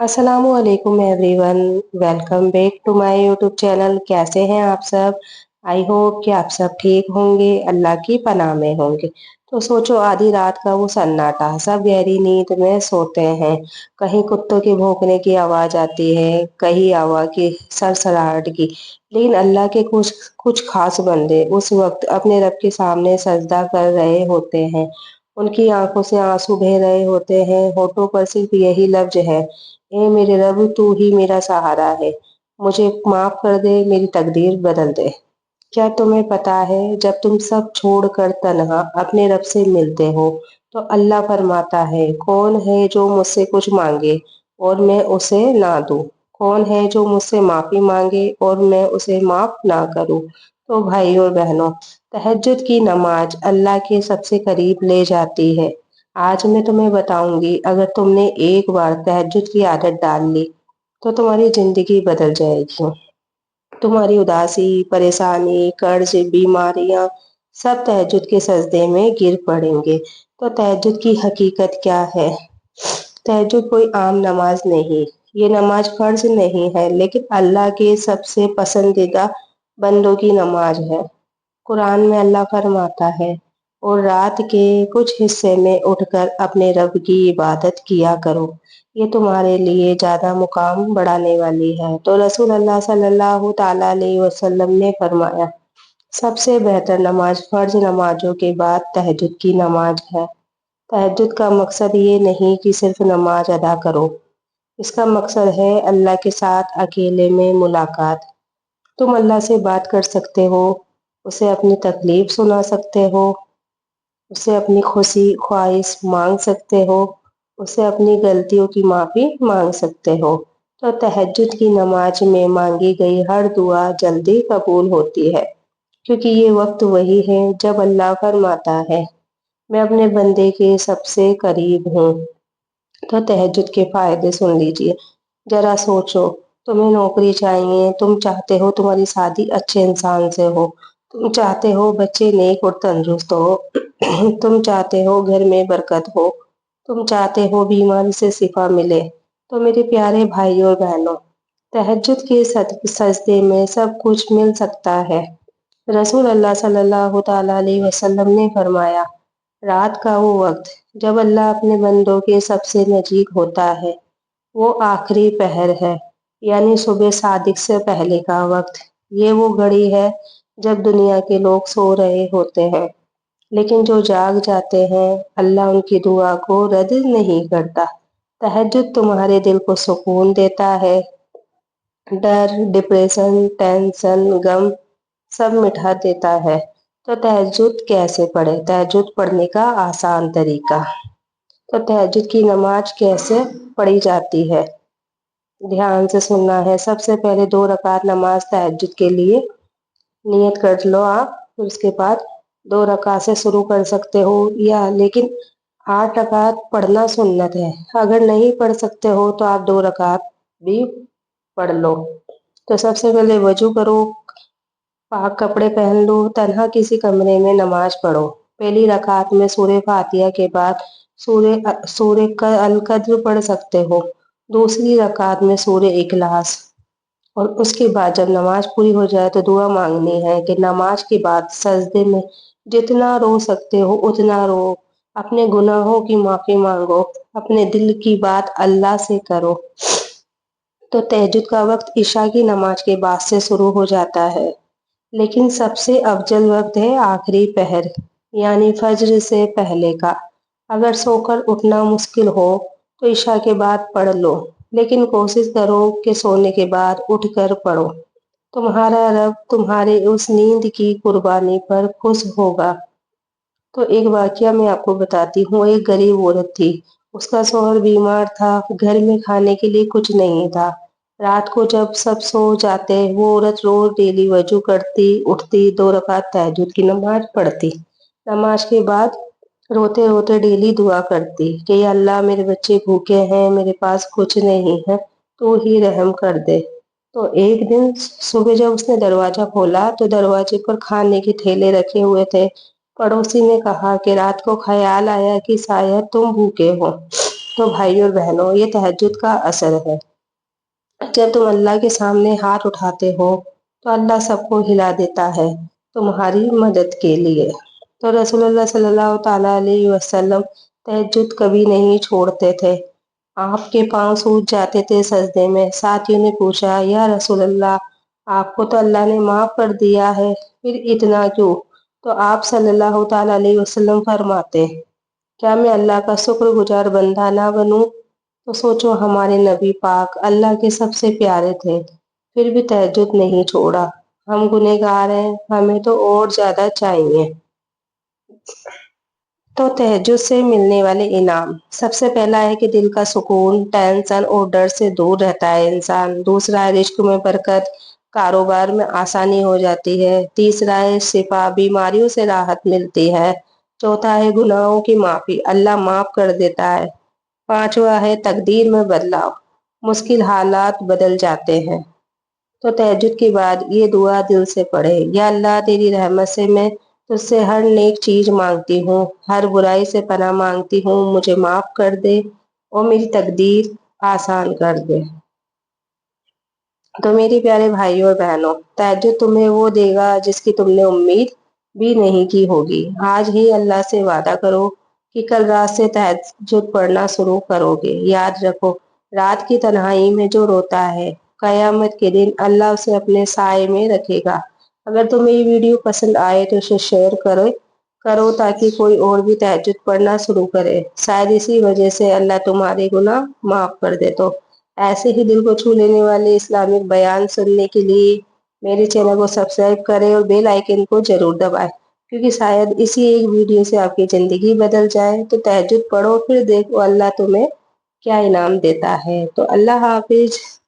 अस्सलाम वालेकुम everyone. Welcome back to my YouTube channel. कैसे हैं आप सब? आई होप कि आप सब ठीक होंगे, अल्लाह की पनाह में होंगे। तो सोचो, आधी रात का वो सन्नाटा, सब गहरी नींद में सोते हैं। कहीं कुत्तों के भौंकने की आवाज आती है, कहीं हवा की सरसराहट की। लेकिन अल्लाह के कुछ कुछ खास बंदे उस वक्त अपने रब के सामने सजदा कर रहे होते हैं। उनकी आंखों से आंसू बह रहे होते हैं, होठों पर सिर्फ यही लफ्ज है, ए मेरे रब, तू ही मेरा सहारा है। मुझे माफ कर दे, मेरी तकदीर बदल दे। क्या तुम्हें पता है, जब तुम सब छोड़कर तन्हा अपने रब से मिलते हो तो अल्लाह फरमाता है, कौन है जो मुझसे कुछ मांगे और मैं उसे ना दूं? कौन है जो मुझसे माफी मांगे और मैं उसे माफ ना करूं? तो भाई और बहनों, तहज्जुद की नमाज अल्लाह के सबसे करीब ले जाती है। आज मैं तुम्हें बताऊंगी, अगर तुमने एक बार तहज्जुद की आदत डाल ली तो तुम्हारी जिंदगी बदल जाएगी। तुम्हारी उदासी, परेशानी, कर्ज, बीमारियां सब तहज्जुद के सजदे में गिर पड़ेंगे। तो तहज्जुद की हकीकत क्या है? तहज्जुद कोई आम नमाज नहीं, ये नमाज फर्ज नहीं है, लेकिन अल्लाह के सबसे पसंदीदा बंदों की नमाज है। कुरान में अल्लाह फरमाता है, और रात के कुछ हिस्से में उठकर अपने रब की इबादत किया करो, ये तुम्हारे लिए ज्यादा मुकाम बढ़ाने वाली है। तो रसूल अल्लाह सल्लल्लाहु ताला अलैहि वसल्लम ने फरमाया, सबसे बेहतर नमाज फर्ज नमाजों के बाद तहज्जुद की नमाज है। तहज्जुद का मकसद ये नहीं कि सिर्फ नमाज अदा करो, इसका मकसद है अल्लाह के साथ अकेले में मुलाकात। तुम अल्लाह से बात कर सकते हो, उसे अपनी तकलीफ सुना सकते हो, उससे अपनी खुशी ख्वाहिश मांग सकते हो, उससे अपनी गलतियों की माफी मांग सकते हो। तो तहज्जुद की नमाज में मांगी गई हर दुआ जल्दी कबूल होती है, क्योंकि ये वक्त वही है जब अल्लाह फरमाता है, मैं अपने बंदे के सबसे करीब हूँ। तो तहज्जुद के फायदे सुन लीजिए। जरा सोचो, तुम्हें नौकरी चाहिए, तुम चाहते हो तुम्हारी शादी अच्छे इंसान से हो, तुम चाहते हो बच्चे नेक और तंदुरुस्त हो, तुम चाहते हो घर में बरकत हो, तुम चाहते हो बीमारी से शिफा मिले। तो मेरे प्यारे भाई और बहनों, तहज्जुद के सजदे में सब कुछ मिल सकता है। रसूल अल्लाह सल्लल्लाहु ताला अलैहि वसल्लम ने फरमाया, रात का वो वक्त जब अल्लाह अपने बंदों के सबसे नजीक होता है, वो आखिरी पहर है, यानी सुबह सादिक से पहले का वक्त। ये वो घड़ी है जब दुनिया के लोग सो रहे होते हैं, लेकिन जो जाग जाते हैं, अल्लाह उनकी दुआ को रद्द नहीं करता। तहज्जुद तुम्हारे दिल को सुकून देता है, डर, डिप्रेशन, टेंशन, गम सब मिटा देता है। तो तहज्जुद कैसे पढ़े? तहज्जुद पढ़ने का आसान तरीका। तो तहज्जुद की नमाज कैसे पढ़ी जाती है? ध्यान से सुनना है। सबसे पहले 2 रकात नमाज तहज्जुद के लिए नियत कर लो आप, फिर उसके बाद 2 रकात से शुरू कर सकते हो, या लेकिन 8 रकात पढ़ना सुन्नत है। अगर नहीं पढ़ सकते हो तो आप 2 रकात भी पढ़ लो। तो सबसे पहले वजू करो, पाक कपड़े पहन लो, तन्हा किसी कमरे में नमाज पढ़ो। पहली रकात में सूरह फातिहा के बाद सूरह अल कद्र पढ़ सकते हो। दूसरी रकात में सूरह इखलास, और उसके बाद जब नमाज पूरी हो जाए तो दुआ मांगनी है कि नमाज के बाद सजदे में जितना रो सकते हो उतना रो, अपने गुनाहों की माफी मांगो, अपने दिल की बात अल्लाह से करो। तो तहज्जुद का वक्त ईशा की नमाज के बाद से शुरू हो जाता है, लेकिन सबसे अफजल वक्त है आखिरी पहर, यानी फज्र से पहले का। अगर सोकर उठना मुश्किल हो तो ईशा के बाद पढ़ लो, लेकिन कोशिश करो कि सोने के बाद उठकर पढ़ो। तुम्हारा रब तुम्हारे उस नींद की कुर्बानी पर खुश होगा। तो एक वाकया मैं आपको बताती हूँ। एक गरीब औरत थी, उसका शौहर बीमार था, घर में खाने के लिए कुछ नहीं था। रात को जब सब सो जाते, वो औरत रोज डेली वजू करती, उठती, 2 रकात तहज्जुद की नमाज पढ़ती। नमाज के बाद रोते रोते डेली दुआ करती कि या अल्लाह, मेरे बच्चे भूखे हैं, मेरे पास कुछ नहीं है, तू ही रहम कर दे। तो एक दिन सुबह जब उसने दरवाजा खोला तो दरवाजे पर खाने के ठेले रखे हुए थे। पड़ोसी ने कहा कि रात को ख्याल आया कि शायद तुम भूखे हो, تو بھائی اور بہنوں، یہ تہجد کا اثر ہے۔ جب تم اللہ کے سامنے ہاتھ اٹھاتے ہو تو اللہ سب کو ہلا دیتا ہے تمہاری مدد کے لیے۔ تو رسول اللہ صلی اللہ تعالیٰ علیہ وسلم تہجد کبھی نہیں چھوڑتے تھے۔ آپ کے پاؤں سوج جاتے تھے سجدے میں۔ ساتھیوں نے پوچھا، یا رسول اللہ، آپ کو تو اللہ نے معاف کر دیا ہے، پھر اتنا کیوں؟ تو آپ صلی اللہ تعالیٰ علیہ وسلم فرماتے، کیا میں اللہ کا شکر گزار بندہ نہ بنوں؟ تو سوچو، ہمارے نبی پاک اللہ کے سب سے پیارے تھے، پھر بھی تہجد نہیں چھوڑا۔ ہم گنہگار ہیں، ہمیں تو اور زیادہ چاہیے۔ تو تہجد سے ملنے والے انعام، سب سے پہلا ہے کہ دل کا سکون، ٹینشن اور ڈر سے دور رہتا ہے انسان۔ دوسرا ہے رزق میں برکت، کاروبار میں آسانی ہو جاتی ہے۔ تیسرا ہے شفا، بیماریوں سے راحت ملتی ہے۔ چوتھا ہے گناہوں کی معافی، اللہ معاف کر دیتا ہے۔ پانچواں ہے تقدیر میں بدلاؤ، مشکل حالات بدل جاتے ہیں۔ تو تہجد کے بعد یہ دعا دل سے پڑھے، یا اللہ، تیری رحمت سے میں تجھ سے ہر نیک چیز مانگتی ہوں، ہر برائی سے پناہ مانگتی ہوں، مجھے معاف کر دے اور میری تقدیر آسان کر دے۔ تو میرے پیارے بھائی اور بہنوں، تہجد تمہیں وہ دے گا جس کی تم نے امید بھی نہیں کی ہوگی۔ آج ہی اللہ سے وعدہ کرو کہ کل رات سے تہجد پڑھنا شروع کرو گے۔ یاد رکھو، رات کی تنہائی میں جو روتا ہے، قیامت کے دن اللہ اسے اپنے سائے میں رکھے گا۔ اگر تمہیں یہ ویڈیو پسند آئے تو اسے شیئر کرو تاکہ کوئی اور بھی تہجد پڑھنا شروع کرے۔ شاید اسی وجہ سے اللہ تمہارے گناہ معاف کر دے۔ تو ایسے ہی دل کو چھو لینے والے اسلامک بیان سننے کے لیے میرے چینل کو سبسکرائب کریں اور بیل آئیکن کو ضرور دبائیں، کیونکہ شاید اسی ایک ویڈیو سے آپ کی زندگی بدل جائے۔ تو تہجد پڑھو، پھر دیکھو اللہ تمہیں کیا انعام دیتا ہے۔ تو اللہ حافظ۔